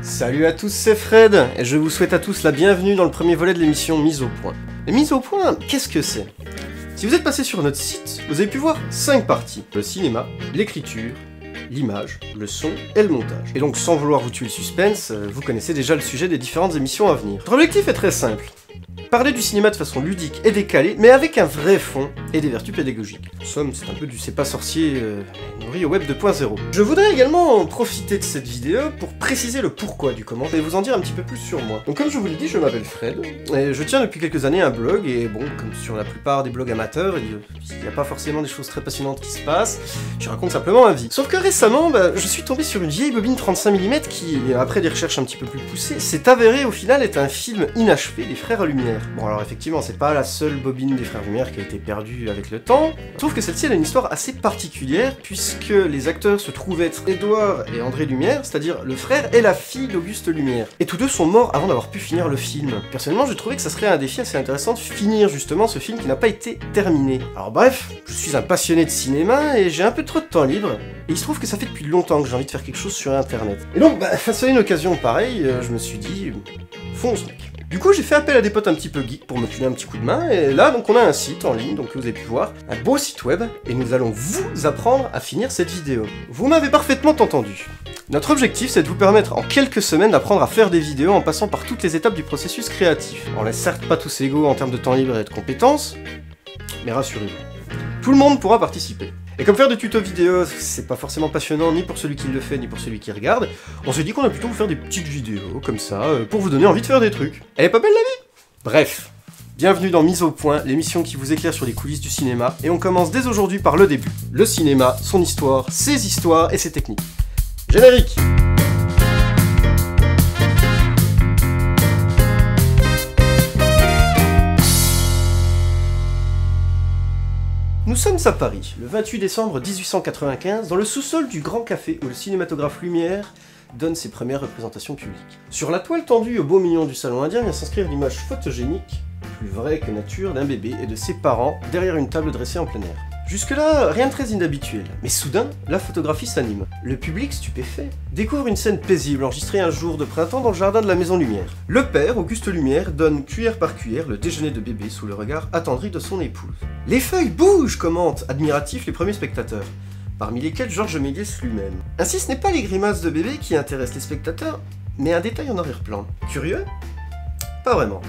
Salut à tous, c'est Fred, et je vous souhaite à tous la bienvenue dans le premier volet de l'émission Mise au Point. Les Mises au Point, qu'est-ce que c'est? Si vous êtes passé sur notre site, vous avez pu voir 5 parties. Le cinéma, l'écriture, l'image, le son et le montage. Et donc sans vouloir vous tuer le suspense, vous connaissez déjà le sujet des différentes émissions à venir. Notre objectif est très simple. Parler du cinéma de façon ludique et décalée, mais avec un vrai fond et des vertus pédagogiques. En somme, c'est un peu du c'est pas sorcier nourri au web 2.0. Je voudrais également profiter de cette vidéo pour préciser le pourquoi du comment et vous en dire un petit peu plus sur moi. Donc comme je vous l'ai dit, je m'appelle Fred, et je tiens depuis quelques années un blog, et bon, comme sur la plupart des blogs amateurs, il n'y a pas forcément des choses très passionnantes qui se passent, je raconte simplement ma vie. Sauf que récemment, je suis tombé sur une vieille bobine 35 mm qui, après des recherches un petit peu plus poussées, s'est avérée au final être un film inachevé des Frères Lumière. Bon alors effectivement, c'est pas la seule bobine des Frères Lumière qui a été perdue avec le temps. Je trouve que celle-ci elle a une histoire assez particulière, puisque les acteurs se trouvent être Édouard et André Lumière, c'est-à-dire le frère et la fille d'Auguste Lumière. Et tous deux sont morts avant d'avoir pu finir le film. Personnellement, j'ai trouvé que ça serait un défi assez intéressant de finir justement ce film qui n'a pas été terminé. Alors bref, je suis un passionné de cinéma et j'ai un peu trop de temps libre, et il se trouve que ça fait depuis longtemps que j'ai envie de faire quelque chose sur internet. Et donc, face à une occasion pareille, je me suis dit, fonce mec. Du coup, j'ai fait appel à des potes un petit peu geeks pour me filer un petit coup de main, et là, donc on a un site en ligne, donc vous avez pu voir, un beau site web, et nous allons vous apprendre à finir cette vidéo. Vous m'avez parfaitement entendu. Notre objectif, c'est de vous permettre en quelques semaines d'apprendre à faire des vidéos en passant par toutes les étapes du processus créatif. On n'est certes pas tous égaux en termes de temps libre et de compétences, mais rassurez-vous, tout le monde pourra participer. Et comme faire des tutos vidéo, c'est pas forcément passionnant ni pour celui qui le fait ni pour celui qui regarde, on s'est dit qu'on a plutôt vous faire des petites vidéos, comme ça, pour vous donner envie de faire des trucs. Elle est pas belle la vie? Bref, bienvenue dans Mise au Point, l'émission qui vous éclaire sur les coulisses du cinéma, et on commence dès aujourd'hui par le début. Le cinéma, son histoire, ses histoires et ses techniques. Générique! Nous sommes à Paris, le 28 décembre 1895, dans le sous-sol du Grand Café où le cinématographe Lumière donne ses premières représentations publiques. Sur la toile tendue au beau milieu du salon indien vient s'inscrire l'image photogénique, plus vraie que nature, d'un bébé et de ses parents derrière une table dressée en plein air. Jusque-là, rien de très inhabituel, mais soudain, la photographie s'anime. Le public, stupéfait, découvre une scène paisible enregistrée un jour de printemps dans le jardin de la Maison Lumière. Le père, Auguste Lumière, donne cuillère par cuillère le déjeuner de bébé sous le regard attendri de son épouse. « Les feuilles bougent !» commentent, admiratifs les premiers spectateurs, parmi lesquels Georges Méliès lui-même. Ainsi, ce n'est pas les grimaces de bébé qui intéressent les spectateurs, mais un détail en arrière-plan. Curieux? Pas vraiment.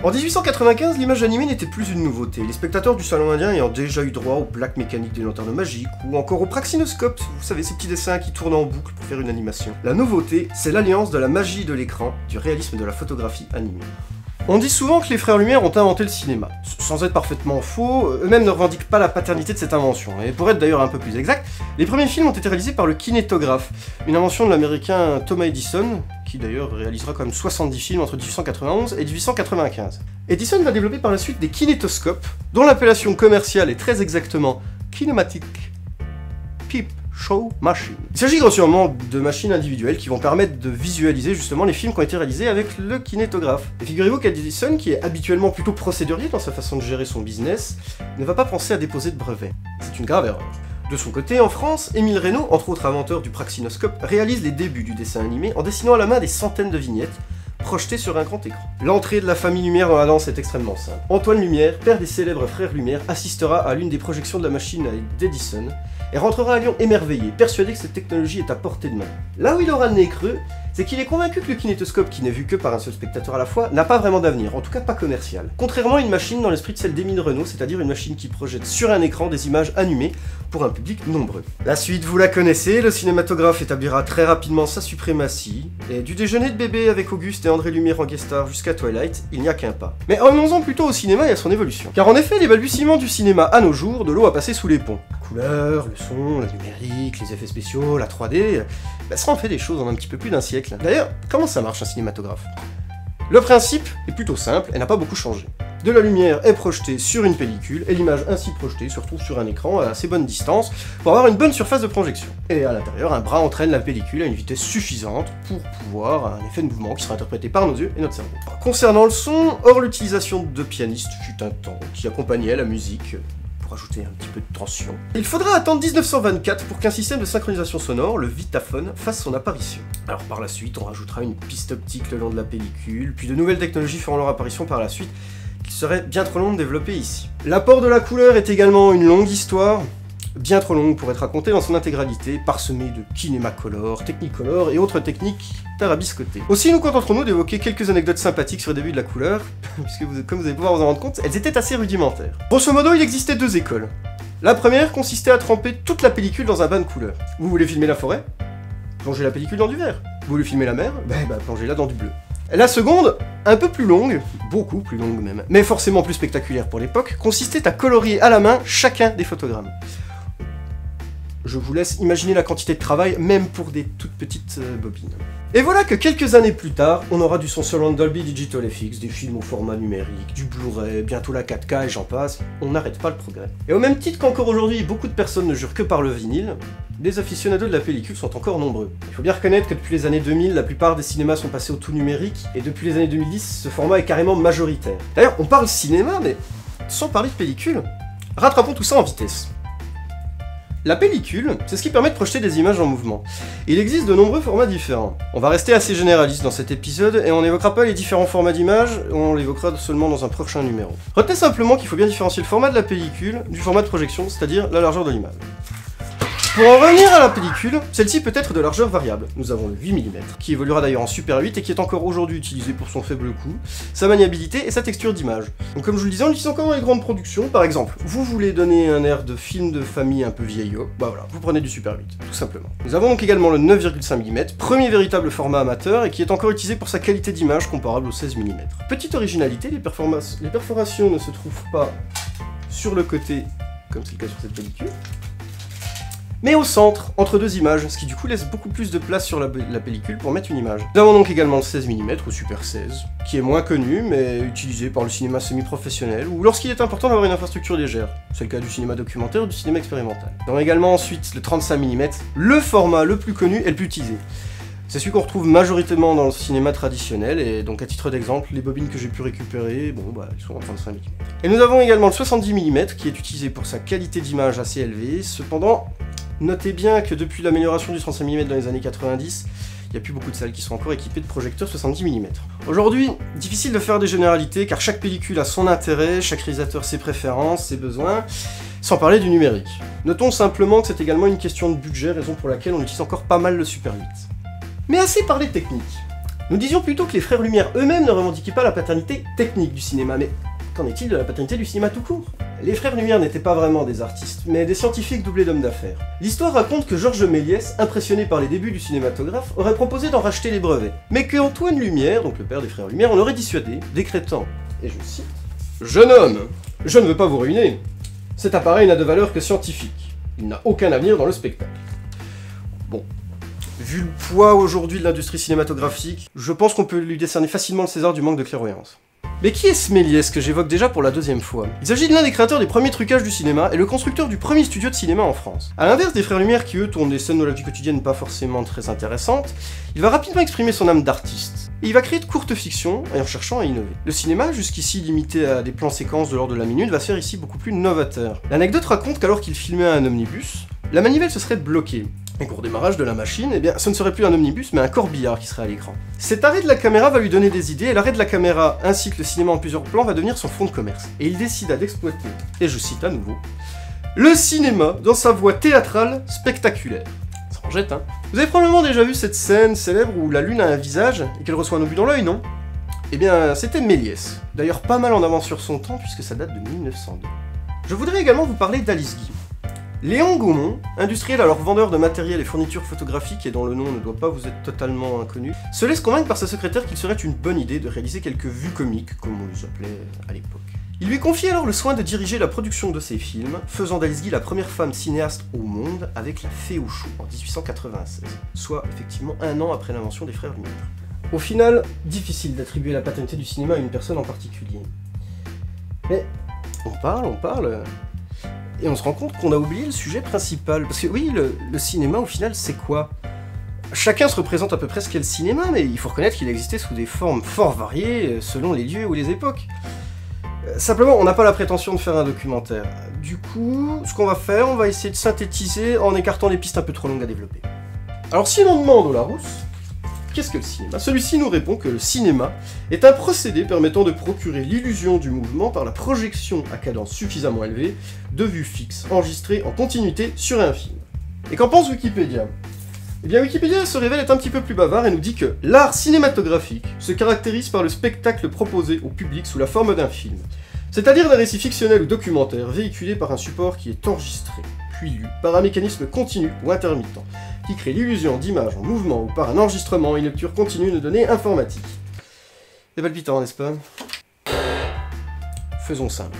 En 1895, l'image animée n'était plus une nouveauté, les spectateurs du salon indien ayant déjà eu droit aux plaques mécaniques des lanternes magiques, ou encore au praxinoscope, vous savez, ces petits dessins qui tournent en boucle pour faire une animation. La nouveauté, c'est l'alliance de la magie de l'écran, du réalisme de la photographie animée. On dit souvent que les Frères Lumière ont inventé le cinéma. Sans être parfaitement faux, eux-mêmes ne revendiquent pas la paternité de cette invention. Et pour être d'ailleurs un peu plus exact, les premiers films ont été réalisés par le kinétographe, une invention de l'américain Thomas Edison, qui d'ailleurs réalisera quand même 70 films entre 1891 et 1895. Edison va développer par la suite des kinétoscopes, dont l'appellation commerciale est très exactement Kinematic Peep Show Machine. Il s'agit grossièrement de machines individuelles qui vont permettre de visualiser justement les films qui ont été réalisés avec le kinétographe. Et figurez-vous qu'Edison, qui est habituellement plutôt procédurier dans sa façon de gérer son business, ne va pas penser à déposer de brevet. C'est une grave erreur. De son côté, en France, Émile Reynaud, entre autres inventeur du praxinoscope, réalise les débuts du dessin animé en dessinant à la main des centaines de vignettes projetées sur un grand écran. L'entrée de la famille Lumière dans la danse est extrêmement simple. Antoine Lumière, père des célèbres Frères Lumière, assistera à l'une des projections de la machine d'Edison et rentrera à Lyon émerveillé, persuadé que cette technologie est à portée de main. Là où il aura le nez creux, c'est qu'il est convaincu que le kinétoscope, qui n'est vu que par un seul spectateur à la fois, n'a pas vraiment d'avenir, en tout cas pas commercial. Contrairement à une machine dans l'esprit de celle d'Émile Reynaud, c'est-à-dire une machine qui projette sur un écran des images animées pour un public nombreux. La suite, vous la connaissez, le cinématographe établira très rapidement sa suprématie, et du déjeuner de bébé avec Auguste et André Lumière en guest star jusqu'à Twilight, il n'y a qu'un pas. Mais revenons-en plutôt au cinéma et à son évolution. Car en effet, les balbutiements du cinéma à nos jours, de l'eau a passé sous les ponts. La couleur, le son, le numérique, les effets spéciaux, la 3D, ça en fait des choses en un petit peu plus d'un siècle. D'ailleurs, comment ça marche un cinématographe? Le principe est plutôt simple et n'a pas beaucoup changé. De la lumière est projetée sur une pellicule, et l'image ainsi projetée se retrouve sur un écran à assez bonne distance pour avoir une bonne surface de projection. Et à l'intérieur, un bras entraîne la pellicule à une vitesse suffisante pour pouvoir un effet de mouvement qui sera interprété par nos yeux et notre cerveau. Concernant le son, hors l'utilisation de pianistes fut un temps qui accompagnait la musique pour ajouter un petit peu de tension. Il faudra attendre 1924 pour qu'un système de synchronisation sonore, le Vitaphone, fasse son apparition. Alors par la suite, on rajoutera une piste optique le long de la pellicule, puis de nouvelles technologies feront leur apparition par la suite, qu'il serait bien trop long de développer ici. L'apport de la couleur est également une longue histoire, bien trop longue pour être racontée dans son intégralité, parsemée de Kinemacolor, Technicolor et autres techniques tarabiscotées. Aussi, nous contenterons-nous d'évoquer quelques anecdotes sympathiques sur le début de la couleur, puisque comme vous allez pouvoir vous en rendre compte, elles étaient assez rudimentaires. Grosso modo, il existait deux écoles. La première consistait à tremper toute la pellicule dans un bain de couleur. Vous voulez filmer la forêt? Plongez la pellicule dans du vert. Vous voulez filmer la mer? Plongez-la dans du bleu. La seconde, un peu plus longue, beaucoup plus longue même, mais forcément plus spectaculaire pour l'époque, consistait à colorier à la main chacun des photogrammes. Je vous laisse imaginer la quantité de travail, même pour des toutes petites bobines. Et voilà que quelques années plus tard, on aura du son Surround Dolby Digital FX, des films au format numérique, du Blu-ray, bientôt la 4K et j'en passe, on n'arrête pas le progrès. Et au même titre qu'encore aujourd'hui, beaucoup de personnes ne jurent que par le vinyle, les aficionados de la pellicule sont encore nombreux. Il faut bien reconnaître que depuis les années 2000, la plupart des cinémas sont passés au tout numérique, et depuis les années 2010, ce format est carrément majoritaire. D'ailleurs, on parle cinéma, mais sans parler de pellicule, rattrapons tout ça en vitesse. La pellicule, c'est ce qui permet de projeter des images en mouvement. Il existe de nombreux formats différents. On va rester assez généraliste dans cet épisode et on n'évoquera pas les différents formats d'images, on l'évoquera seulement dans un prochain numéro. Retenez simplement qu'il faut bien différencier le format de la pellicule du format de projection, c'est-à-dire la largeur de l'image. Pour en revenir à la pellicule, celle-ci peut être de largeur variable. Nous avons le 8 mm, qui évoluera d'ailleurs en Super 8 et qui est encore aujourd'hui utilisé pour son faible coût, sa maniabilité et sa texture d'image. Donc comme je vous le disais, on l'utilise encore dans les grandes productions. Par exemple, vous voulez donner un air de film de famille un peu vieillot, bah voilà, vous prenez du Super 8, tout simplement. Nous avons donc également le 9,5 mm, premier véritable format amateur et qui est encore utilisé pour sa qualité d'image comparable au 16 mm. Petite originalité, les perforations ne se trouvent pas sur le côté, comme c'est le cas sur cette pellicule, mais au centre, entre deux images, ce qui du coup laisse beaucoup plus de place sur la pellicule pour mettre une image. Nous avons donc également le 16 mm, ou Super 16, qui est moins connu, mais utilisé par le cinéma semi-professionnel, ou lorsqu'il est important d'avoir une infrastructure légère. C'est le cas du cinéma documentaire ou du cinéma expérimental. Nous avons également ensuite le 35 mm, le format le plus connu et le plus utilisé. C'est celui qu'on retrouve majoritairement dans le cinéma traditionnel, et donc à titre d'exemple, les bobines que j'ai pu récupérer, ils sont en 35 mm. Et nous avons également le 70 mm, qui est utilisé pour sa qualité d'image assez élevée, cependant, notez bien que depuis l'amélioration du 35 mm dans les années 90, il n'y a plus beaucoup de salles qui sont encore équipées de projecteurs 70 mm. Aujourd'hui, difficile de faire des généralités, car chaque pellicule a son intérêt, chaque réalisateur ses préférences, ses besoins, sans parler du numérique. Notons simplement que c'est également une question de budget, raison pour laquelle on utilise encore pas mal le Super 8. Mais assez parlé technique. Nous disions plutôt que les frères Lumière eux-mêmes ne revendiquaient pas la paternité technique du cinéma, mais qu'en est-il de la paternité du cinéma tout court? Les frères Lumière n'étaient pas vraiment des artistes, mais des scientifiques doublés d'hommes d'affaires. L'histoire raconte que Georges Méliès, impressionné par les débuts du cinématographe, aurait proposé d'en racheter les brevets, mais que Antoine Lumière, donc le père des frères Lumière, en aurait dissuadé, décrétant, et je cite, « Jeune homme, je ne veux pas vous ruiner. Cet appareil n'a de valeur que scientifique. Il n'a aucun avenir dans le spectacle. » Bon. Vu le poids aujourd'hui de l'industrie cinématographique, je pense qu'on peut lui décerner facilement le César du manque de clairvoyance. Mais qui est ce Méliès que j'évoque déjà pour la deuxième fois? Il s'agit de l'un des créateurs des premiers trucages du cinéma et le constructeur du premier studio de cinéma en France. A l'inverse des frères Lumière qui eux tournent des scènes de la vie quotidienne pas forcément très intéressantes, il va rapidement exprimer son âme d'artiste. Et il va créer de courtes fictions en cherchant à innover. Le cinéma, jusqu'ici limité à des plans séquences de l'ordre de la minute, va se faire ici beaucoup plus novateur. L'anecdote raconte qu'alors qu'il filmait un omnibus, la manivelle se serait bloquée. Et qu'au démarrage de la machine, eh bien, ce ne serait plus un omnibus, mais un corbillard qui serait à l'écran. Cet arrêt de la caméra va lui donner des idées, et l'arrêt de la caméra, ainsi que le cinéma en plusieurs plans, va devenir son fonds de commerce. Et il décida d'exploiter, et je cite à nouveau, « le cinéma dans sa voie théâtrale spectaculaire ». Ça en jette, hein. Vous avez probablement déjà vu cette scène célèbre où la lune a un visage, et qu'elle reçoit un obus dans l'œil, non? Eh bien, c'était Méliès. D'ailleurs, pas mal en avance sur son temps, puisque ça date de 1902. Je voudrais également vous parler d'Alice Guy. Léon Gaumont, industriel alors vendeur de matériel et fournitures photographiques et dont le nom ne doit pas vous être totalement inconnu, se laisse convaincre par sa secrétaire qu'il serait une bonne idée de réaliser quelques vues comiques, comme on les appelait à l'époque. Il lui confie alors le soin de diriger la production de ses films, faisant d'Alice Guy la première femme cinéaste au monde avec La Fée aux choux en 1896, soit effectivement un an après l'invention des frères Lumière. Au final, difficile d'attribuer la paternité du cinéma à une personne en particulier. Mais on parle... Et on se rend compte qu'on a oublié le sujet principal. Parce que oui, le cinéma, au final, c'est quoi? Chacun se représente à peu près ce qu'est le cinéma, mais il faut reconnaître qu'il existait sous des formes fort variées, selon les lieux ou les époques. Simplement, on n'a pas la prétention de faire un documentaire. Du coup, ce qu'on va faire, on va essayer de synthétiser en écartant les pistes un peu trop longues à développer. Alors si l'on demande au Larousse, qu'est-ce que le cinéma? Celui-ci nous répond que le cinéma est un procédé permettant de procurer l'illusion du mouvement par la projection à cadence suffisamment élevée de vues fixes, enregistrées en continuité sur un film. Et qu'en pense Wikipédia? Eh bien Wikipédia se révèle être un petit peu plus bavard et nous dit que l'art cinématographique se caractérise par le spectacle proposé au public sous la forme d'un film, c'est-à-dire d'un récit fictionnel ou documentaire véhiculé par un support qui est enregistré, puis lu par un mécanisme continu ou intermittent, qui crée l'illusion d'images en mouvement ou par un enregistrement et une lecture continue de données informatiques. C'est palpitant, n'est-ce pas? Faisons simple.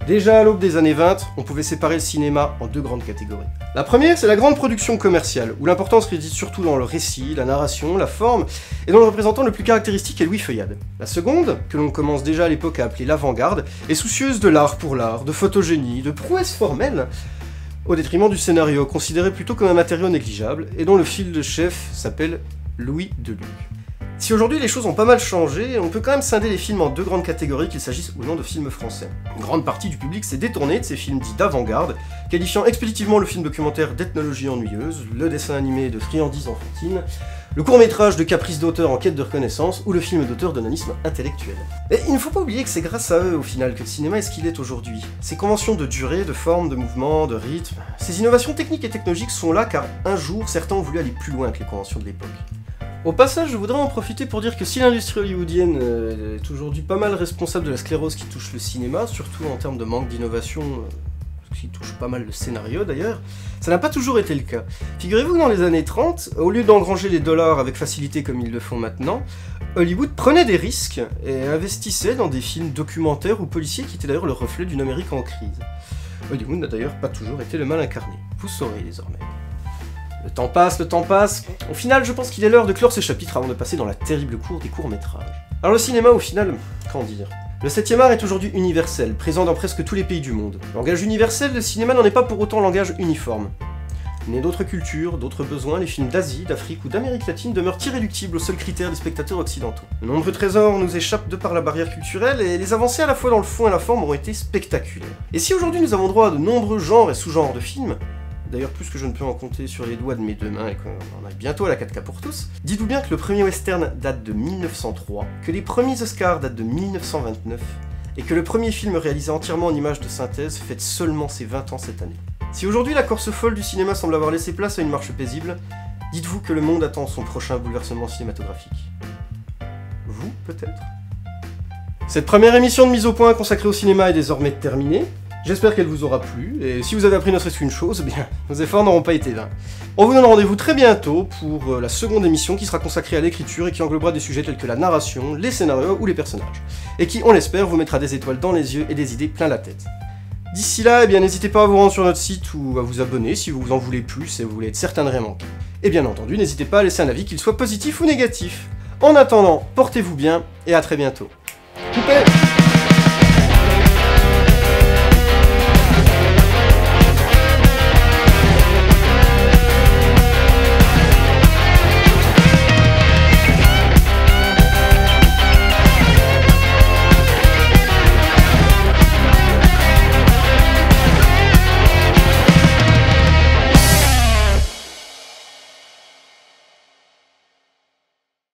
Déjà à l'aube des années 20, on pouvait séparer le cinéma en deux grandes catégories. La première, c'est la grande production commerciale, où l'importance réside surtout dans le récit, la narration, la forme, et dont le représentant le plus caractéristique est Louis Feuillade. La seconde, que l'on commence déjà à l'époque à appeler l'avant-garde, est soucieuse de l'art pour l'art, de photogénie, de prouesse formelle, au détriment du scénario, considéré plutôt comme un matériau négligeable, et dont le fil de chef s'appelle Louis Deluc. Si aujourd'hui les choses ont pas mal changé, on peut quand même scinder les films en deux grandes catégories, qu'il s'agisse ou non de films français. Une grande partie du public s'est détournée de ces films dits d'avant-garde, qualifiant expéditivement le film documentaire d'ethnologie ennuyeuse, le dessin animé de friandises enfantines, le court-métrage de caprice d'auteur en quête de reconnaissance, ou le film d'auteur d'onanisme intellectuel. Et il ne faut pas oublier que c'est grâce à eux, au final, que le cinéma est ce qu'il est aujourd'hui. Ces conventions de durée, de forme, de mouvement, de rythme, ces innovations techniques et technologiques sont là car un jour, certains ont voulu aller plus loin que les conventions de l'époque. Au passage, je voudrais en profiter pour dire que si l'industrie hollywoodienne est aujourd'hui pas mal responsable de la sclérose qui touche le cinéma, surtout en termes de manque d'innovation, ce qui touche pas mal le scénario d'ailleurs, ça n'a pas toujours été le cas. Figurez-vous que dans les années 30, au lieu d'engranger les dollars avec facilité comme ils le font maintenant, Hollywood prenait des risques et investissait dans des films documentaires ou policiers qui étaient d'ailleurs le reflet d'une Amérique en crise. Hollywood n'a d'ailleurs pas toujours été le mal incarné, vous saurez désormais. Le temps passe, le temps passe. Au final, je pense qu'il est l'heure de clore ce chapitre avant de passer dans la terrible cour des courts-métrages. Alors le cinéma, au final, qu'en dire? Le 7e art est aujourd'hui universel, présent dans presque tous les pays du monde. Langage universel, le cinéma n'en est pas pour autant langage uniforme. Né d'autres cultures, d'autres besoins, les films d'Asie, d'Afrique ou d'Amérique latine demeurent irréductibles au seul critère des spectateurs occidentaux. De nombreux trésors nous échappent de par la barrière culturelle et les avancées à la fois dans le fond et la forme ont été spectaculaires. Et si aujourd'hui nous avons droit à de nombreux genres et sous-genres de films, d'ailleurs plus que je ne peux en compter sur les doigts de mes deux mains et qu'on arrive bientôt à la 4K pour tous, dites-vous bien que le premier western date de 1903, que les premiers Oscars datent de 1929, et que le premier film réalisé entièrement en images de synthèse fête seulement ses 20 ans cette année. Si aujourd'hui la course folle du cinéma semble avoir laissé place à une marche paisible, dites-vous que le monde attend son prochain bouleversement cinématographique. Vous, peut-être? Cette première émission de mise au point consacrée au cinéma est désormais terminée. J'espère qu'elle vous aura plu, et si vous avez appris ne serait-ce qu'une chose, eh bien, nos efforts n'auront pas été vains. On vous donne rendez-vous très bientôt pour la seconde émission qui sera consacrée à l'écriture et qui englobera des sujets tels que la narration, les scénarios ou les personnages, et qui, on l'espère, vous mettra des étoiles dans les yeux et des idées plein la tête. D'ici là, eh bien, n'hésitez pas à vous rendre sur notre site ou à vous abonner si vous en voulez plus et vous voulez être certain de rien manquer. Et bien entendu, n'hésitez pas à laisser un avis, qu'il soit positif ou négatif. En attendant, portez-vous bien et à très bientôt. Coupez!